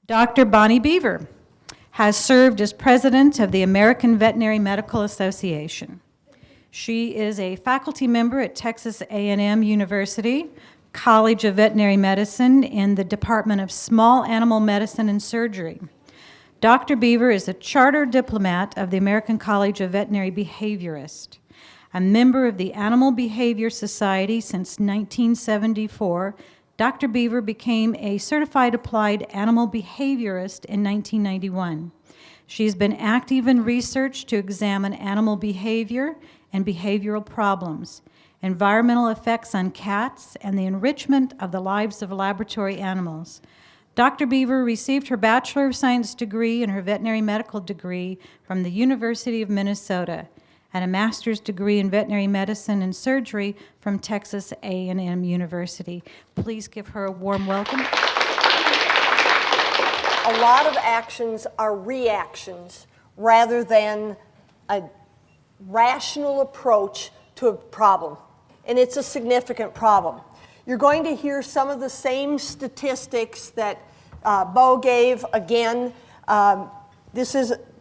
Dr. Bonnie Beaver has served as president of the American Veterinary Medical Association. She is a faculty member at Texas A&M University, College of Veterinary Medicine in the Department of Small Animal Medicine and Surgery. Dr. Beaver is a charter diplomat of the American College of Veterinary Behaviorists, a member of the Animal Behavior Society since 1974. Dr. Beaver became a certified applied animal behaviorist in 1991. She's been active in research to examine animal behavior and behavioral problems, environmental effects on cats, and the enrichment of the lives of laboratory animals. Dr. Beaver received her Bachelor of Science degree and her veterinary medical degree from the University of Minnesota, and a master's degree in veterinary medicine and surgery from Texas A&M University. Please give her a warm welcome. A lot of actions are reactions rather than a rational approach to a problem, and it's a significant problem. You're going to hear some of the same statistics that Bo gave again.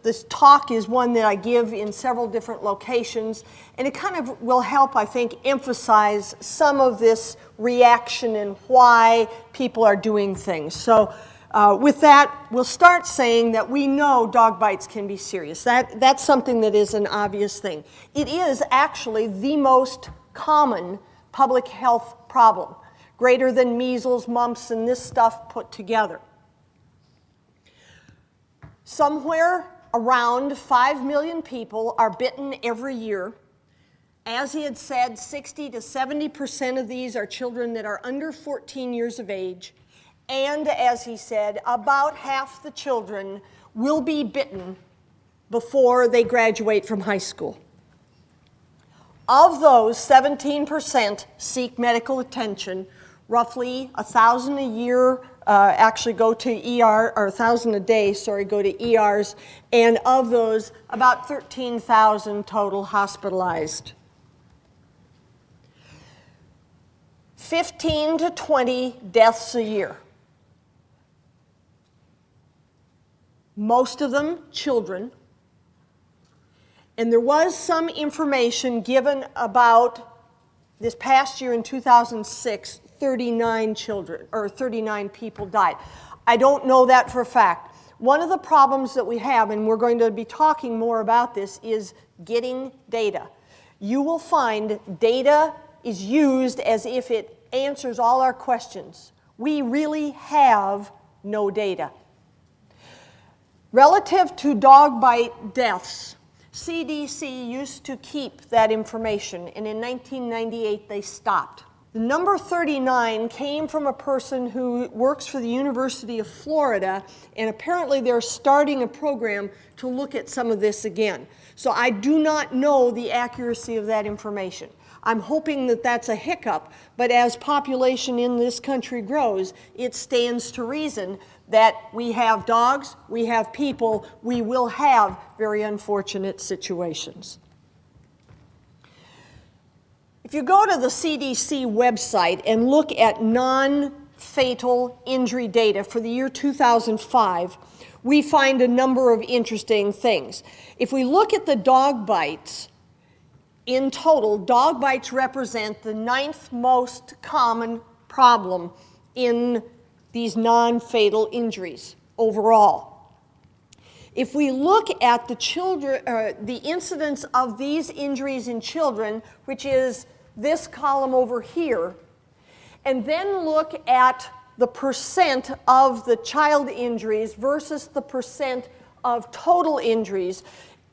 This talk is one that I give in several different locations, and it kind of will help, I think, emphasize some of this reaction and why people are doing things. So with that, we'll start saying that we know dog bites can be serious. That's something that is an obvious thing. It is actually the most common public health problem, greater than measles, mumps, and this stuff put together. Somewhere around 5 million people are bitten every year. As he had said, 60 to 70% of these are children that are under 14 years of age. And as he said, about half the children will be bitten before they graduate from high school. Of those, 17% seek medical attention. Roughly 1,000 a year actually go to ER, or 1,000 a day, go to ERs. And of those, about 13,000 total hospitalized. 15 to 20 deaths a year. Most of them children. And there was some information given about this past year in 2006, 39 children, or 39 people died. I don't know that for a fact. One of the problems that we have, and we're going to be talking more about this, is getting data. You will find data is used as if it answers all our questions. We really have no data. Relative to dog bite deaths, CDC used to keep that information, and in 1998 they stopped. The number 39 came from a person who works for the University of Florida, and apparently they're starting a program to look at some of this again. So I do not know the accuracy of that information. I'm hoping that that's a hiccup, but as population in this country grows, it stands to reason that we have dogs, we have people, we will have very unfortunate situations. If you go to the CDC website and look at non-fatal injury data for the year 2005, we find a number of interesting things. If we look at the dog bites, in total, dog bites represent the 9th most common problem in these non-fatal injuries overall. If we look at the children, the incidence of these injuries in children, which is this column over here, and then look at the percent of the child injuries versus the percent of total injuries,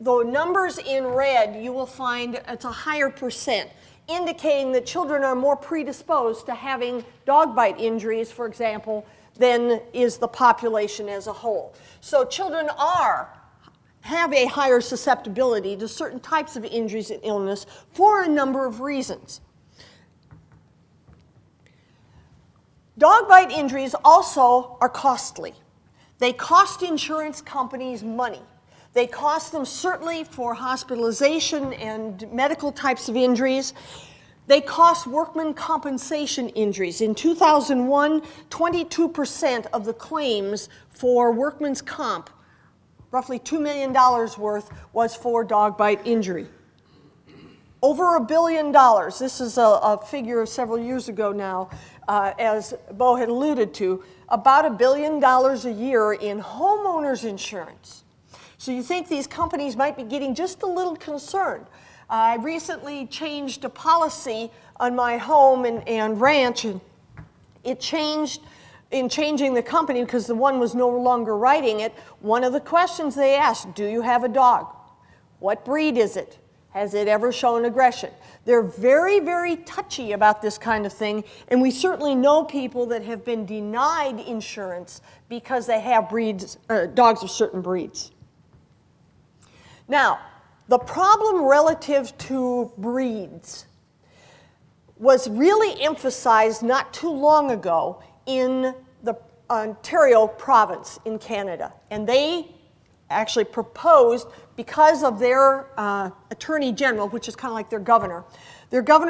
the numbers in red, you will find it's a higher percent, indicating that children are more predisposed to having dog bite injuries, for example, than is the population as a whole. So children have a higher susceptibility to certain types of injuries and illness for a number of reasons. Dog bite injuries also are costly. They cost insurance companies money. They cost them certainly for hospitalization and medical types of injuries. They cost workman compensation injuries. In 2001, 22% of the claims for workman's comp, roughly $2 million worth, was for dog bite injury. Over $1 billion, this is a figure several years ago now, as Bo had alluded to, about $1 billion a year in homeowners insurance. So you think these companies might be getting just a little concerned. I recently changed a policy on my home and ranch, and it changed in changing the company because the one was no longer writing it. One of the questions they asked, do you have a dog? What breed is it? Has it ever shown aggression? They're very, very touchy about this kind of thing, and we certainly know people that have been denied insurance because they have dogs of certain breeds. Now, the problem relative to breeds was really emphasized not too long ago in the Ontario province in Canada. And they actually proposed, because of their attorney general, which is kind of like their governor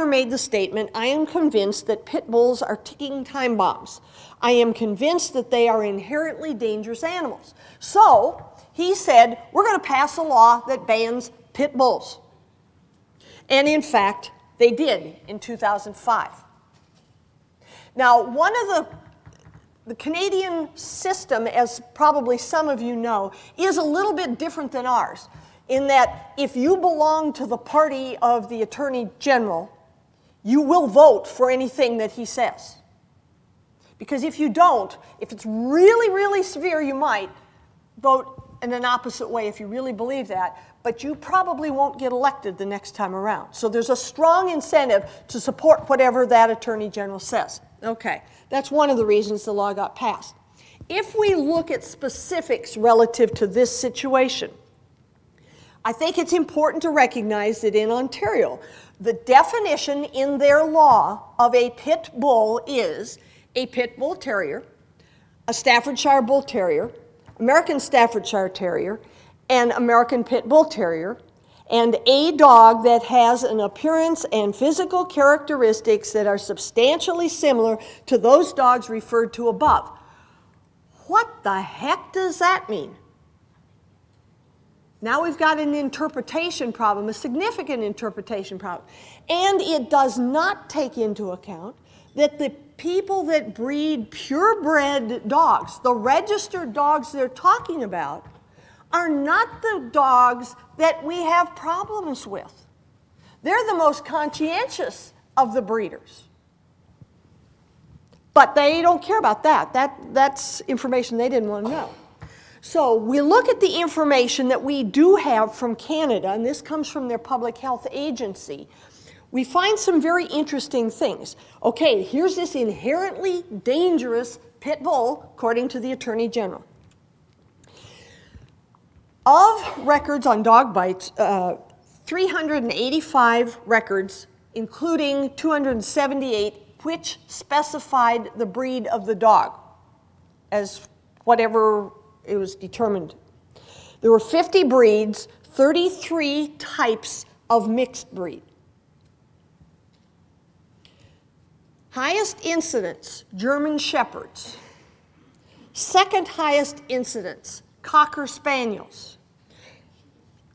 made the statement, I am convinced that pit bulls are ticking time bombs. I am convinced that they are inherently dangerous animals. So he said, we're going to pass a law that bans pit bulls. And in fact, they did in 2005. Now, one of the Canadian system, as probably some of you know, is a little bit different than ours, in that if you belong to the party of the Attorney General, you will vote for anything that he says. Because if you don't, if it's really, really severe, you might vote in an opposite way if you really believe that, but you probably won't get elected the next time around. So there's a strong incentive to support whatever that Attorney General says. Okay, that's one of the reasons the law got passed. If we look at specifics relative to this situation, I think it's important to recognize that in Ontario, the definition in their law of a pit bull is a pit bull terrier, a Staffordshire bull terrier, American Staffordshire Terrier, and American Pit Bull Terrier, and a dog that has an appearance and physical characteristics that are substantially similar to those dogs referred to above. What the heck does that mean? Now we've got an interpretation problem, a significant interpretation problem. And it does not take into account that the people that breed purebred dogs, the registered dogs they're talking about, are not the dogs that we have problems with. They're the most conscientious of the breeders. But they don't care about that. That's information they didn't want to know. So we look at the information that we do have from Canada, and this comes from their public health agency. We find some very interesting things. Okay, here's this inherently dangerous pit bull, according to the Attorney General. Of records on dog bites, 385 records, including 278, which specified the breed of the dog as whatever it was determined. There were 50 breeds, 33 types of mixed breed. Highest incidence, German Shepherds. Second highest incidence, Cocker Spaniels.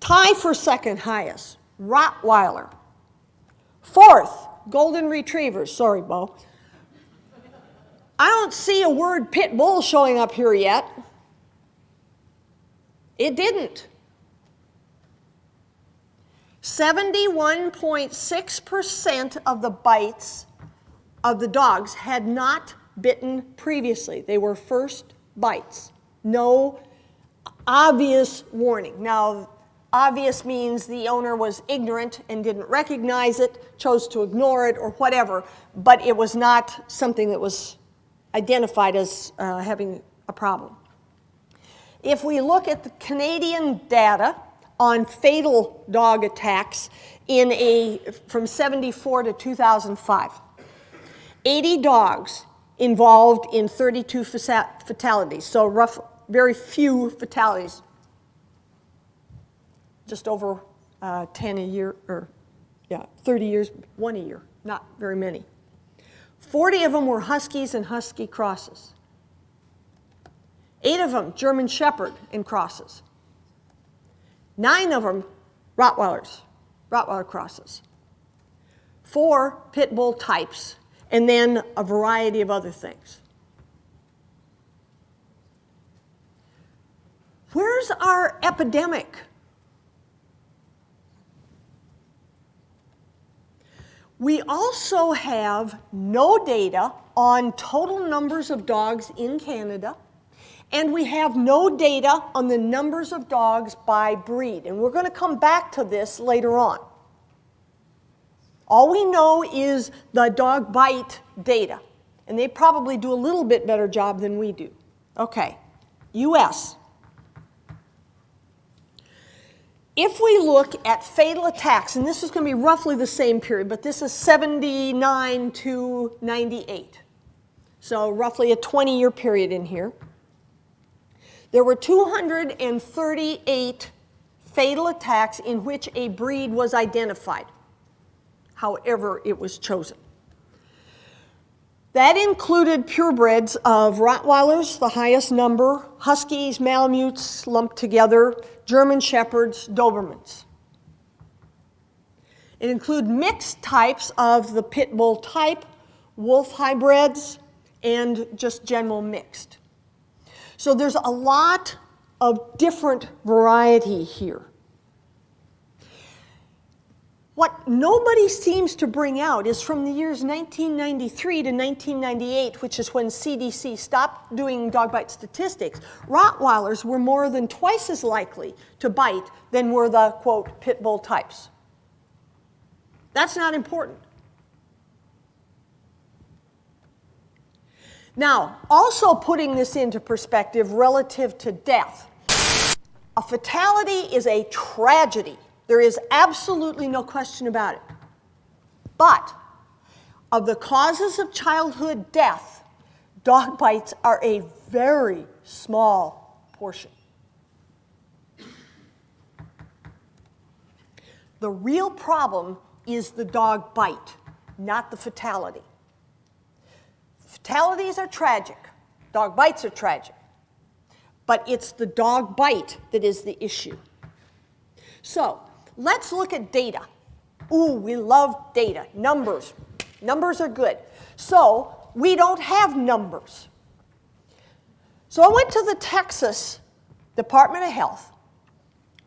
Tie for second highest, Rottweiler. Fourth, Golden Retrievers. Sorry, Bo. I don't see a word pit bull showing up here yet. It didn't. 71.6% of the bites of the dogs had not bitten previously. They were first bites. No obvious warning. Now, obvious means the owner was ignorant and didn't recognize it, chose to ignore it, or whatever, but it was not something that was identified as having a problem. If we look at the Canadian data on fatal dog attacks from 74 to 2005, 80 dogs involved in 32 fatalities, so very few fatalities, just over 10 a year, or 30 years, one a year, Not very many. 40 of them were Huskies and Husky crosses. 8 of them German Shepherd and crosses. 9 of them Rottweilers, Rottweiler crosses. 4 pit bull types, and then a variety of other things. Where's our epidemic? We also have no data on total numbers of dogs in Canada, and we have no data on the numbers of dogs by breed. And we're going to come back to this later on. All we know is the dog bite data, and they probably do a little bit better job than we do. Okay, US. If we look at fatal attacks, and this is going to be roughly the same period, but this is 79 to 98. So roughly a 20-year period in here. There were 238 fatal attacks in which a breed was identified, however it was chosen. That included purebreds of Rottweilers, the highest number, Huskies, Malamutes lumped together, German Shepherds, Dobermans. It included mixed types of the pit bull type, wolf hybrids, and just general mixed. So there's a lot of different variety here. What nobody seems to bring out is from the years 1993 to 1998, which is when CDC stopped doing dog bite statistics, Rottweilers were more than twice as likely to bite than were the, quote, pit bull types. That's not important. Now, also putting this into perspective relative to death, a fatality is a tragedy. There is absolutely no question about it. But of the causes of childhood death, dog bites are a very small portion. The real problem is the dog bite, not the fatality. Fatalities are tragic. Dog bites are tragic. But it's the dog bite that is the issue. So, let's look at data. Ooh, we love data. Numbers. Numbers are good. So, we don't have numbers. So I went to the Texas Department of Health.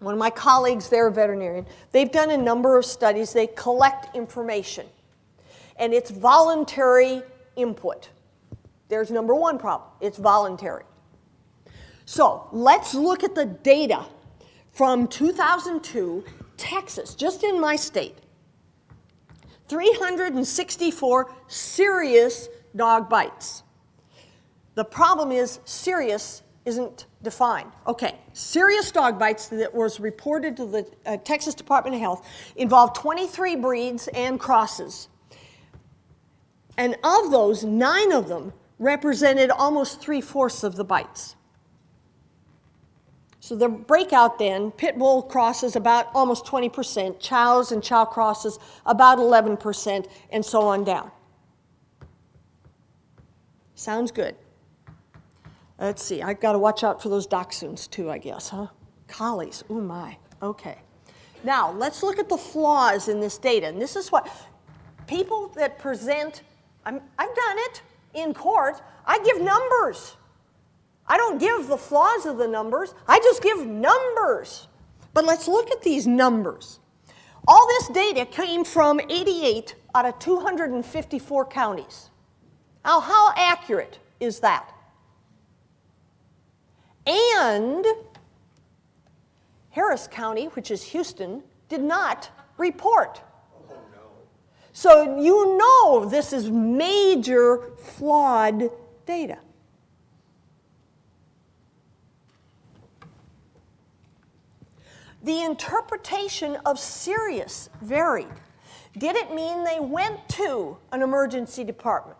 One of my colleagues there, a veterinarian, they've done a number of studies. They collect information. And it's voluntary input. There's number one problem. It's voluntary. So let's look at the data from 2002, Texas, just in my state. 364 serious dog bites. The problem is serious isn't defined. Okay, serious dog bites that was reported to the Texas Department of Health involved 23 breeds and crosses. And of those, 9 of them represented almost 3/4 of the bites. So the breakout then, pit bull crosses about almost 20%, chows and chow crosses about 11%, and so on down. Sounds good. Let's see, I've got to watch out for those dachshunds too, I guess, huh? Collies, oh my, okay. Now, let's look at the flaws in this data. And this is what people that present, I've done it in court, I give numbers. I don't give the flaws of the numbers, I just give numbers. But let's look at these numbers. All this data came from 88 out of 254 counties. Now, how accurate is that? And Harris County, which is Houston, did not report. Oh, no. So you know this is major flawed data. The interpretation of serious varied. Did it mean they went to an emergency department?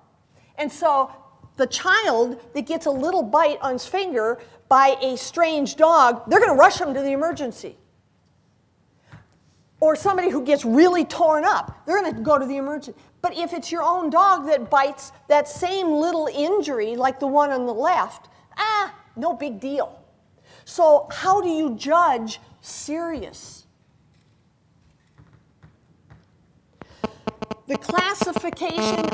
And so the child that gets a little bite on his finger by a strange dog, they're going to rush him to the emergency. or somebody who gets really torn up, they're going to go to the emergency. But if it's your own dog that bites that same little injury, like the one on the left, no big deal. So how do you judge serious? The classification.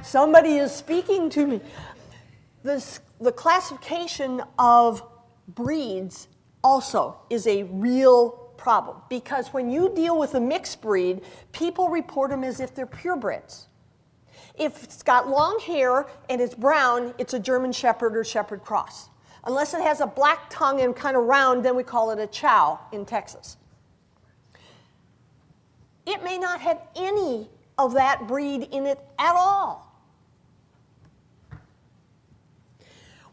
Somebody is speaking to me. The classification of breeds also is a real problem, because when you deal with a mixed breed, people report them as if they're purebreds. If it's got long hair and it's brown, it's a German Shepherd or Shepherd Cross. Unless it has a black tongue and kind of round, then we call it a Chow in Texas. It may not have any of that breed in it at all.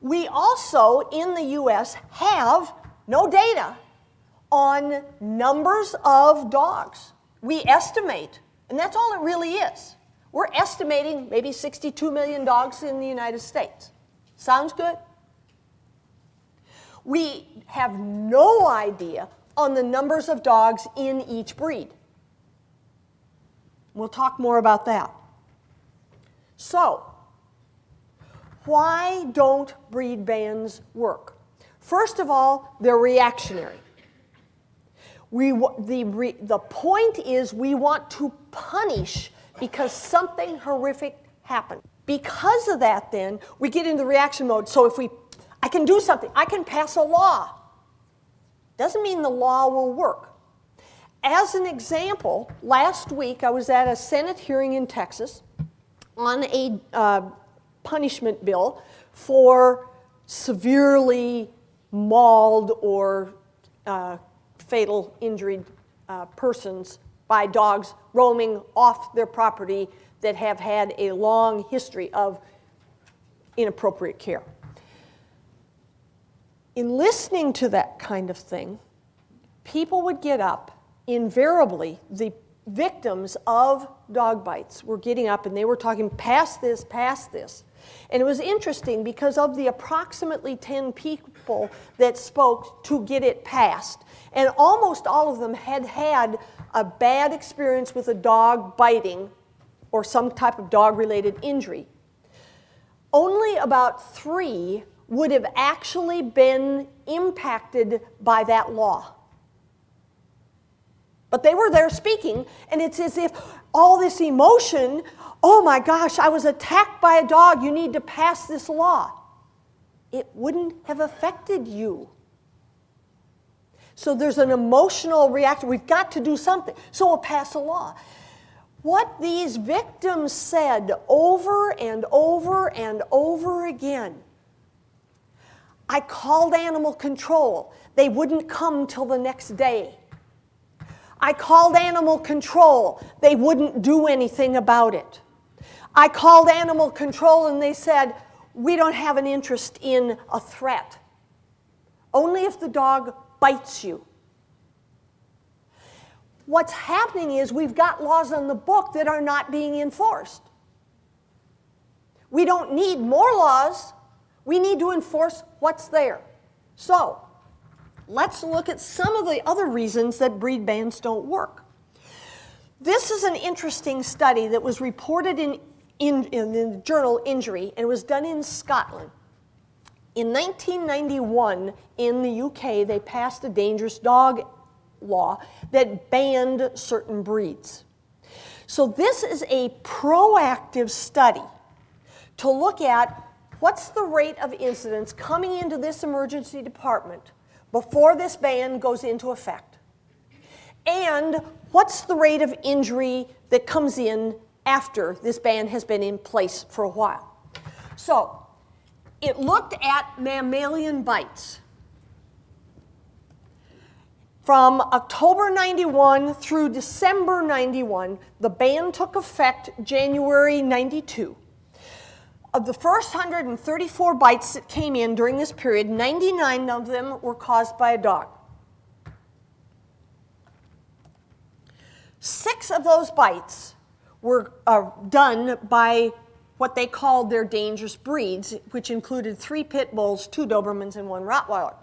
We also, in the US, have no data on numbers of dogs. We estimate, and that's all it really is. We're estimating maybe 62 million dogs in the United States. Sounds good? We have no idea on the numbers of dogs in each breed. We'll talk more about that. So, why don't breed bans work? First of all, they're reactionary. The point is we want to punish because something horrific happened. Because of that, then, we get into reaction mode. So if I can do something, I can pass a law. Doesn't mean the law will work. As an example, last week I was at a Senate hearing in Texas on a punishment bill for severely mauled or fatal injured persons by dogs roaming off their property that have had a long history of inappropriate care. In listening to that kind of thing, people would get up. Invariably, the victims of dog bites were getting up and they were talking, pass this, pass this. And it was interesting because of the approximately 10 people that spoke to get it passed, and almost all of them had had a bad experience with a dog biting or some type of dog-related injury. Only about 3 would have actually been impacted by that law. But they were there speaking, and it's as if all this emotion, oh my gosh, I was attacked by a dog, you need to pass this law. It wouldn't have affected you. So there's an emotional reaction. We've got to do something, so we'll pass a law. What these victims said over and over and over again, I called animal control. They wouldn't come till the next day. I called animal control. They wouldn't do anything about it. I called animal control and they said, we don't have an interest in a threat. Only if the dog bites you. What's happening is we've got laws on the book that are not being enforced. We don't need more laws. We need to enforce what's there. So, let's look at some of the other reasons that breed bans don't work. This is an interesting study that was reported in the journal Injury, and it was done in Scotland. In 1991, in the UK, they passed a dangerous dog law that banned certain breeds. So this is a proactive study to look at what's the rate of incidents coming into this emergency department before this ban goes into effect, and what's the rate of injury that comes in after this ban has been in place for a while. So it looked at mammalian bites. From October 91 through December 91, the ban took effect January 92. Of the first 134 bites that came in during this period, 99 of them were caused by a dog. 6 of those bites were done by what they called their dangerous breeds, which included 3 pit bulls, 2 Dobermans, and 1 Rottweiler.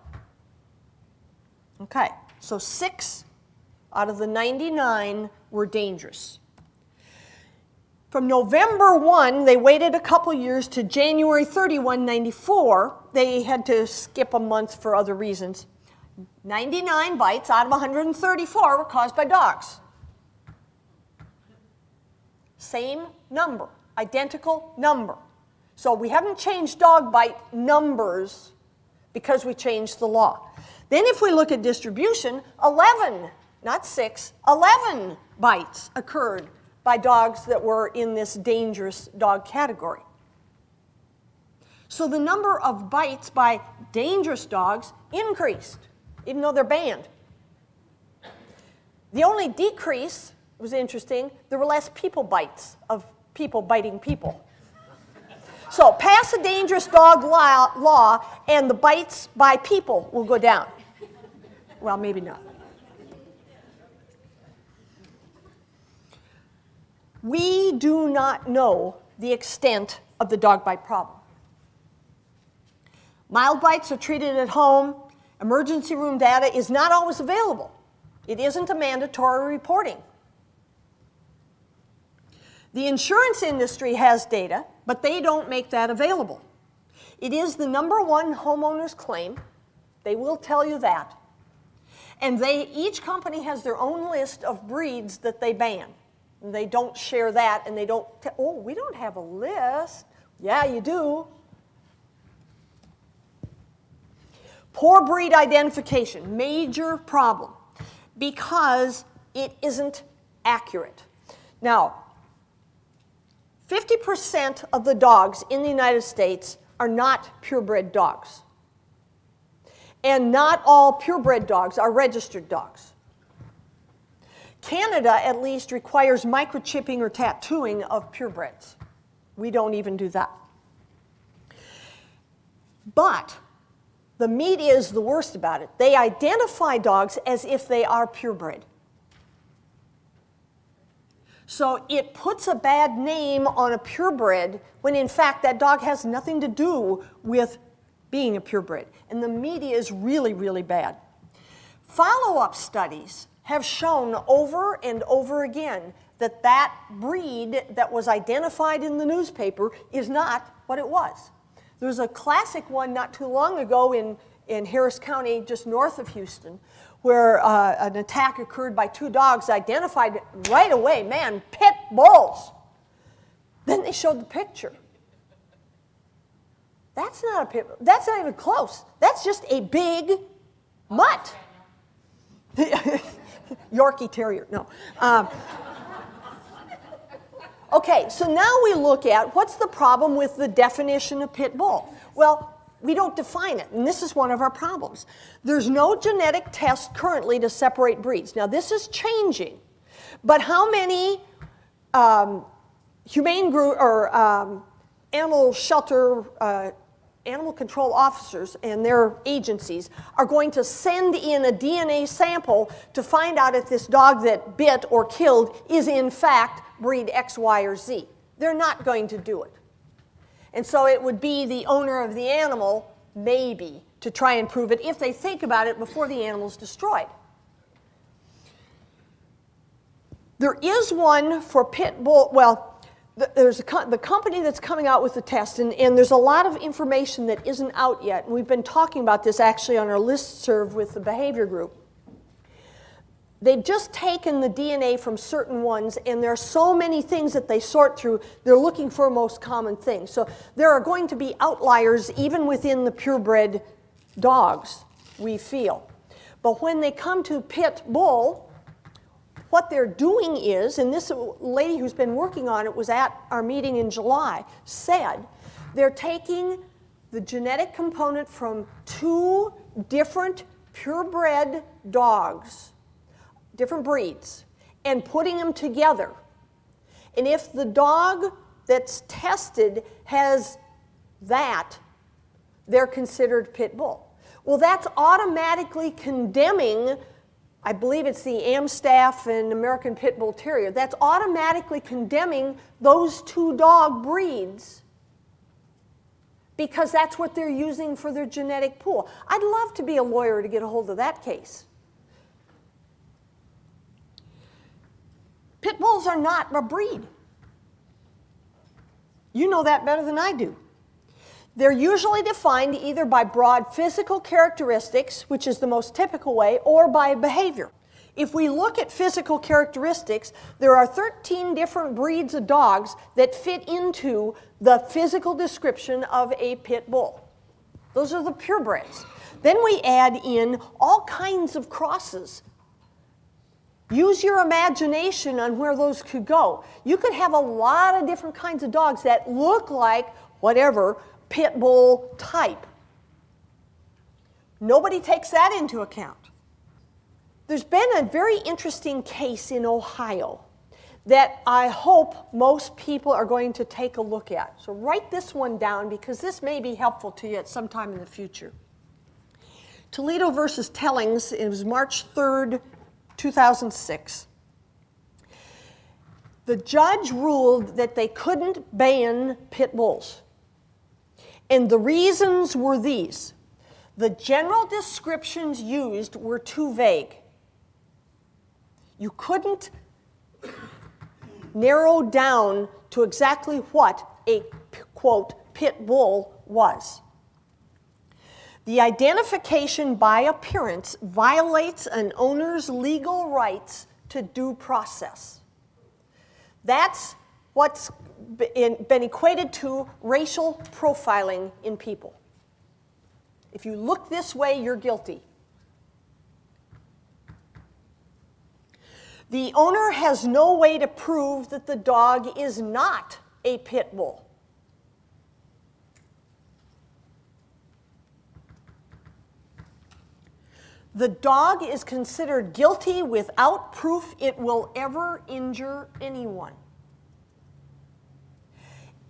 Okay, so 6 out of the 99 were dangerous. From November 1, they waited a couple years to January 31, 94. They had to skip a month for other reasons. 99 bites out of 134 were caused by dogs. Same number, identical number. So we haven't changed dog bite numbers because we changed the law. Then if we look at distribution, 11, not 6, 11 bites occurred by dogs that were in this dangerous dog category. So the number of bites by dangerous dogs increased, even though they're banned. The only decrease was interesting. There were less people bites of people biting people. So pass a dangerous dog law and the bites by people will go down. Well, maybe not. We do not know the extent of the dog bite problem. Mild bites are treated at home. Emergency room data is not always available. It isn't a mandatory reporting. The insurance industry has data, but they don't make that available. It is the #1 homeowner's claim. They will tell you that. And each company has their own list of breeds that they ban. And they don't share that, and they don't, oh, we don't have a list. Yeah, you do. Poor breed identification, major problem, because it isn't accurate. Now, 50% of the dogs in the United States are not purebred dogs. And not all purebred dogs are registered dogs. Canada, at least, requires microchipping or tattooing of purebreds. We don't even do that. But the media is the worst about it. They identify dogs as if they are purebred. So it puts a bad name on a purebred when, in fact, that dog has nothing to do with being a purebred. And the media is really, really bad. Follow-up studies have shown over and over again that that breed that was identified in the newspaper is not what it was. There was a classic one not too long ago in Harris County, just north of Houston, where an attack occurred by 2 dogs identified right away, man, pit bulls. Then they showed the picture. That's not a pit bull. That's not even close. That's just a big mutt. Yorkie Terrier, no. Okay, so now we look at what's the problem with the definition of pit bull. Well, we don't define it, and this is one of our problems. There's no genetic test currently to separate breeds. Now, this is changing, but how many humane group or animal shelter animal control officers and their agencies are going to send in a DNA sample to find out if this dog that bit or killed is in fact breed X, Y, or Z? They're not going to do it. And so it would be the owner of the animal, maybe, to try and prove it if they think about it before the animal's destroyed. There is one for pit bull, well, there's the company that's coming out with the test, and there's a lot of information that isn't out yet. And we've been talking about this actually on our listserv with the behavior group. They've just taken the DNA from certain ones, and there are so many things that they sort through, they're looking for most common things. So there are going to be outliers even within the purebred dogs, we feel. But when they come to pit bull, what they're doing is, and this lady who's been working on it was at our meeting in July, said they're taking the genetic component from 2 different purebred dogs, different breeds, and putting them together. And if the dog that's tested has that, they're considered pit bull. Well, that's automatically condemning I believe it's the Amstaff and American Pit Bull Terrier, that's automatically condemning those two dog breeds because that's what they're using for their genetic pool. I'd love to be a lawyer to get a hold of that case. Pit bulls are not a breed. You know that better than I do. They're usually defined either by broad physical characteristics, which is the most typical way, or by behavior. If we look at physical characteristics, there are 13 different breeds of dogs that fit into the physical description of a pit bull. Those are the purebreds. Then we add in all kinds of crosses. Use your imagination on where those could go. You could have a lot of different kinds of dogs that look like whatever pit bull type. Nobody takes that into account. There's been a very interesting case in Ohio that I hope most people are going to take a look at. So write this one down because this may be helpful to you at some time in the future. Toledo versus Tellings, it was March 3rd, 2006. The judge ruled that they couldn't ban pit bulls. And the reasons were these. The general descriptions used were too vague. You couldn't narrow down to exactly what a, quote, pit bull was. The identification by appearance violates an owner's legal rights to due process. That's what's been equated to racial profiling in people. If you look this way, you're guilty. The owner has no way to prove that the dog is not a pit bull. The dog is considered guilty without proof it will ever injure anyone.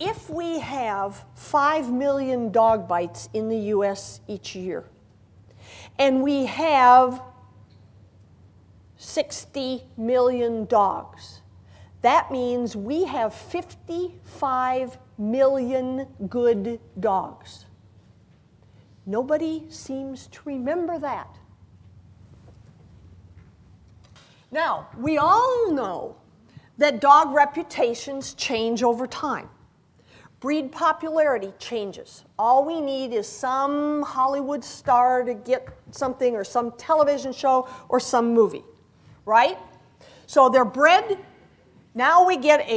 If we have 5 million dog bites in the US each year, and we have 60 million dogs, that means we have 55 million good dogs. Nobody seems to remember that. Now, we all know that dog reputations change over time. Breed popularity changes. All we need is some Hollywood star to get something, or some television show, or some movie, right? So they're bred. Now we get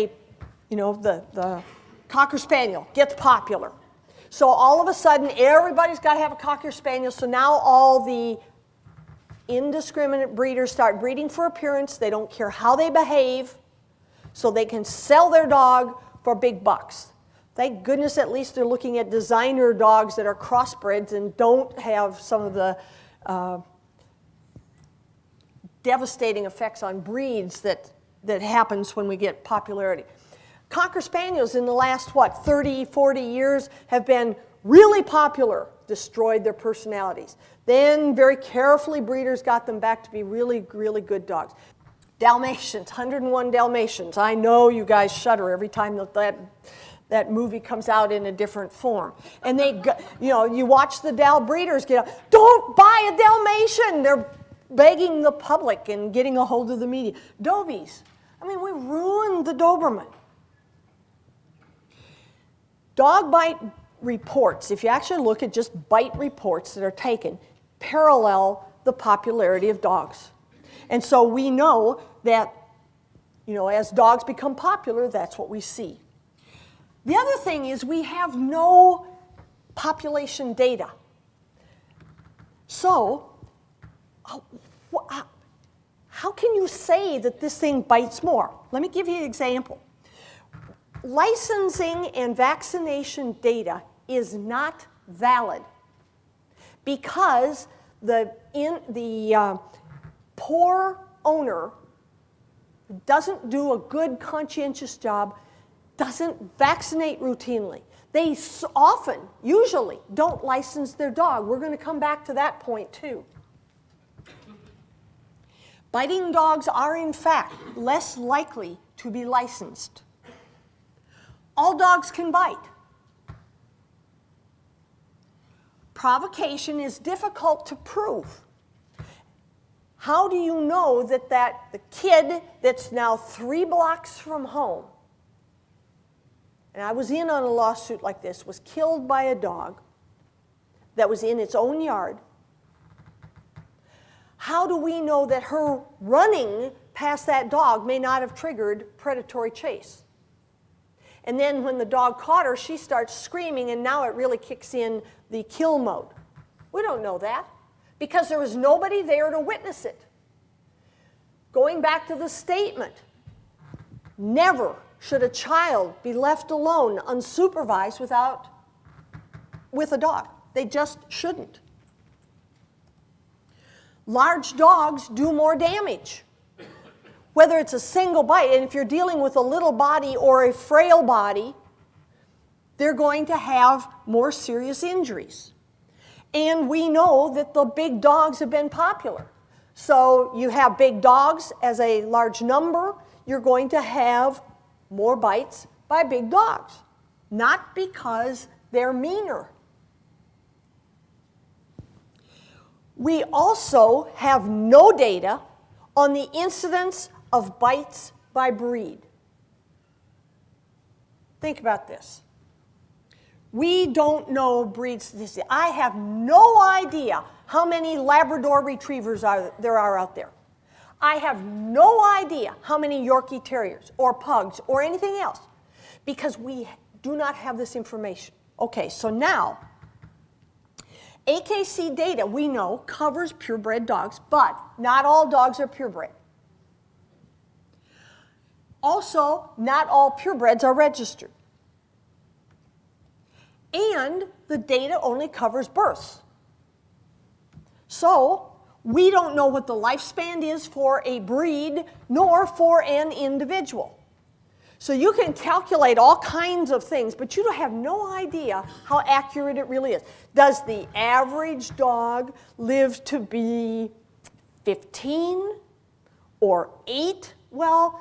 the Cocker Spaniel gets popular. So all of a sudden, everybody's got to have a Cocker Spaniel. So now all the indiscriminate breeders start breeding for appearance. They don't care how they behave, so they can sell their dog for big bucks. Thank goodness at least they're looking at designer dogs that are crossbreds and don't have some of the devastating effects on breeds that happens when we get popularity. Cocker Spaniels in the last, 30, 40 years have been really popular, destroyed their personalities. Then very carefully breeders got them back to be really, really good dogs. Dalmatians, 101 Dalmatians. I know you guys shudder every time that movie comes out in a different form. And you watch the Dal breeders get up, don't buy a Dalmatian. They're begging the public and getting a hold of the media. Dobies. We ruined the Doberman. Dog bite reports, if you actually look at just bite reports that are taken, parallel the popularity of dogs. And so we know that, as dogs become popular, that's what we see. The other thing is we have no population data. So, how can you say that this thing bites more? Let me give you an example. Licensing and vaccination data is not valid because the poor owner who doesn't do a good, conscientious job doesn't vaccinate routinely. They usually don't license their dog. We're going to come back to that point too. Biting dogs are, in fact, less likely to be licensed. All dogs can bite. Provocation is difficult to prove. How do you know that the kid that's now 3 blocks from home, and I was in on a lawsuit like this, was killed by a dog that was in its own yard? How do we know that her running past that dog may not have triggered predatory chase? And then when the dog caught her, she starts screaming, and now it really kicks in the kill mode. We don't know that because there was nobody there to witness it. Going back to the statement, never should a child be left alone, unsupervised, with a dog. They just shouldn't. Large dogs do more damage. Whether it's a single bite, and if you're dealing with a little body or a frail body, they're going to have more serious injuries. And we know that the big dogs have been popular. So you have big dogs as a large number, you're going to have more bites by big dogs. Not because they're meaner. We also have no data on the incidence of bites by breed. Think about this. We don't know breed statistics. I have no idea how many Labrador retrievers there are out there. I have no idea how many Yorkie Terriers or pugs or anything else because we do not have this information. Okay, so now, AKC data, we know, covers purebred dogs, but not all dogs are purebred. Also, not all purebreds are registered. And the data only covers births. So, we don't know what the lifespan is for a breed, nor for an individual. So you can calculate all kinds of things, but you have no idea how accurate it really is. Does the average dog live to be 15 or 8? Well,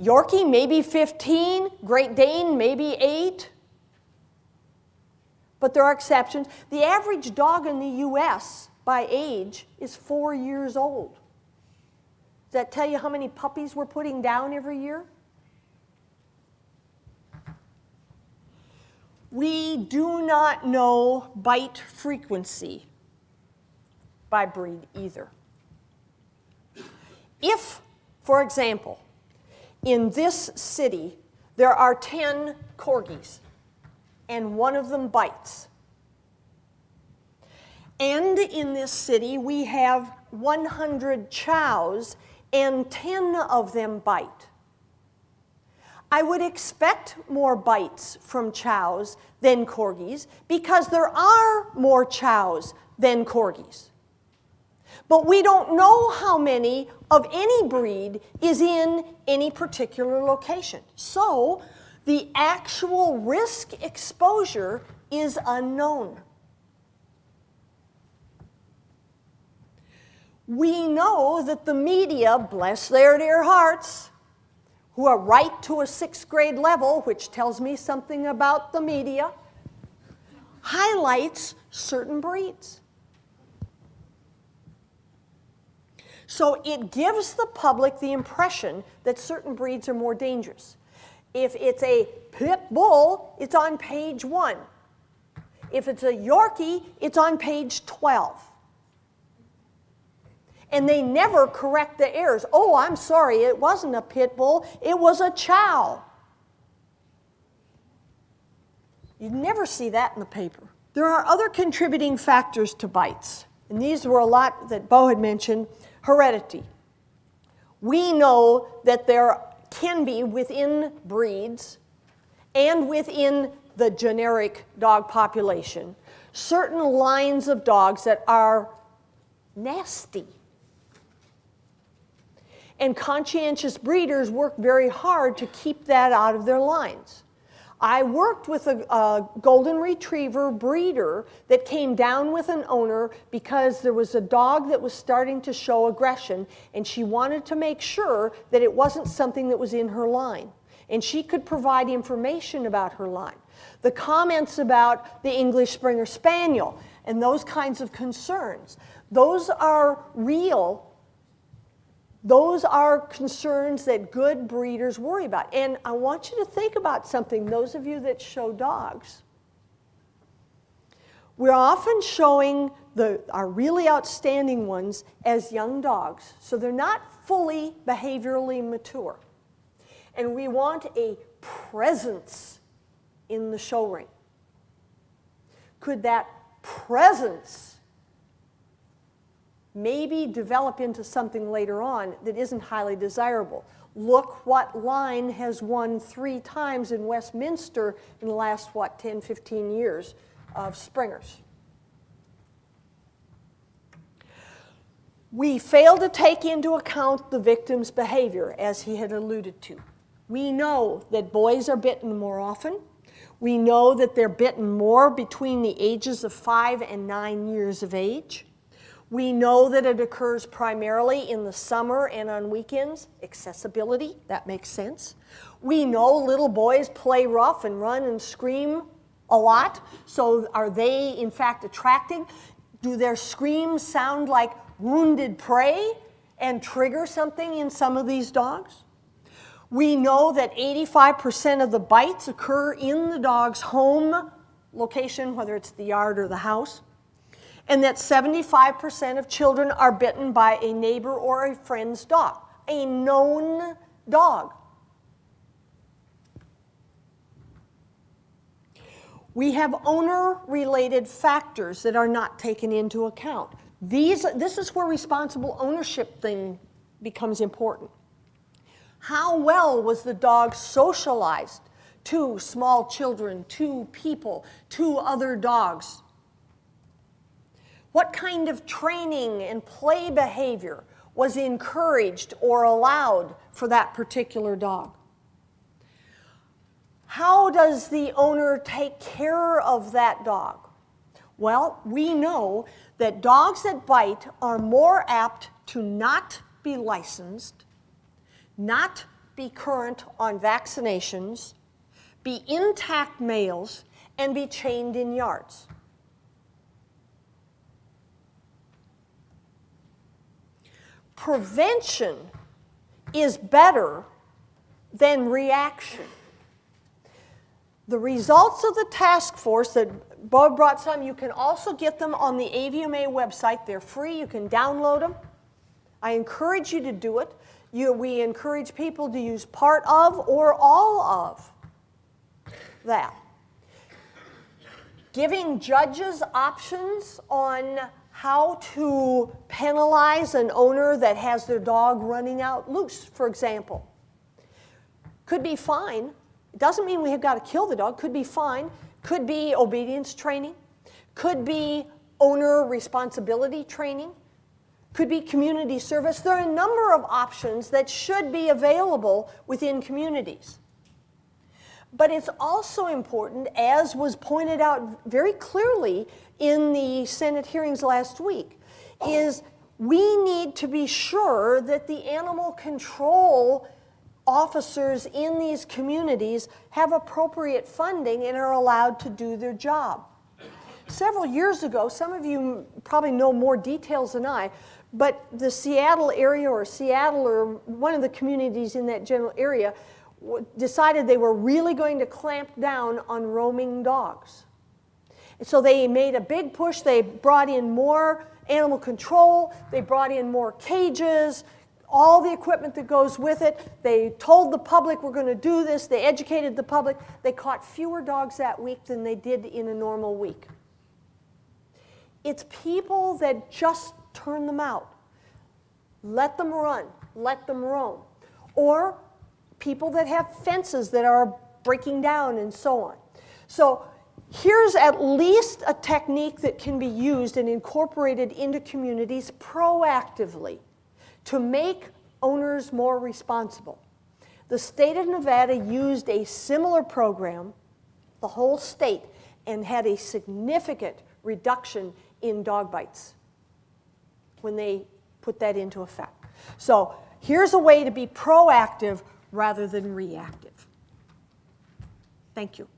Yorkie maybe 15, Great Dane maybe 8. But there are exceptions. The average dog in the US by age is 4 years old. Does that tell you how many puppies we're putting down every year? We do not know bite frequency by breed either. If, for example, in this city there are 10 corgis and one of them bites, and in this city we have 100 chows and 10 of them bite, I would expect more bites from chows than corgis because there are more chows than corgis. But we don't know how many of any breed is in any particular location. So the actual risk exposure is unknown. We know that the media, bless their dear hearts, who are right to a 6th grade level, which tells me something about the media, highlights certain breeds. So it gives the public the impression that certain breeds are more dangerous. If it's a pit bull, it's on page 1. If it's a Yorkie, it's on page 12. And they never correct the errors. Oh, I'm sorry, it wasn't a pit bull, it was a chow. You never see that in the paper. There are other contributing factors to bites, and these were a lot that Bo had mentioned. Heredity. We know that there can be within breeds and within the generic dog population certain lines of dogs that are nasty. And conscientious breeders work very hard to keep that out of their lines. I worked with a golden retriever breeder that came down with an owner because there was a dog that was starting to show aggression, and she wanted to make sure that it wasn't something that was in her line. And she could provide information about her line. The comments about the English Springer Spaniel and those kinds of concerns, those are real. Those are concerns that good breeders worry about. And I want you to think about something, those of you that show dogs. We're often showing our really outstanding ones as young dogs, so they're not fully behaviorally mature. And we want a presence in the show ring. Could that presence maybe develop into something later on that isn't highly desirable? Look what line has won 3 times in Westminster in the last, 10, 15 years of Springers. We fail to take into account the victim's behavior, as he had alluded to. We know that boys are bitten more often. We know that they're bitten more between the ages of 5 and 9 years of age. We know that it occurs primarily in the summer and on weekends. Accessibility, that makes sense. We know little boys play rough and run and scream a lot. So are they, in fact, attracting? Do their screams sound like wounded prey and trigger something in some of these dogs? We know that 85% of the bites occur in the dog's home location, whether it's the yard or the house, and that 75% of children are bitten by a neighbor or a friend's dog, a known dog. We have owner-related factors that are not taken into account. This is where responsible ownership thing becomes important. How well was the dog socialized to small children, to people, to other dogs? What kind of training and play behavior was encouraged or allowed for that particular dog? How does the owner take care of that dog? Well, we know that dogs that bite are more apt to not be licensed, not be current on vaccinations, be intact males, and be chained in yards. Prevention is better than reaction. The results of the task force that Bob brought some, you can also get them on the AVMA website. They're free. You can download them. I encourage you to do it. We encourage people to use part of or all of that. Giving judges options on how to penalize an owner that has their dog running out loose, for example. Could be fine. It doesn't mean we have got to kill the dog. Could be fine. Could be obedience training. Could be owner responsibility training. Could be community service. There are a number of options that should be available within communities. But it's also important, as was pointed out very clearly in the Senate hearings last week, is we need to be sure that the animal control officers in these communities have appropriate funding and are allowed to do their job. Several years ago, some of you probably know more details than I, but the Seattle area or one of the communities in that general area decided they were really going to clamp down on roaming dogs. And so they made a big push. They brought in more animal control. They brought in more cages, all the equipment that goes with it. They told the public, we're going to do this. They educated the public. They caught fewer dogs that week than they did in a normal week. It's people that just turn them out. Let them run. Let them roam. Or people that have fences that are breaking down and so on. So here's at least a technique that can be used and incorporated into communities proactively to make owners more responsible. The state of Nevada used a similar program the whole state, and had a significant reduction in dog bites when they put that into effect. So here's a way to be proactive rather than reactive. Thank you.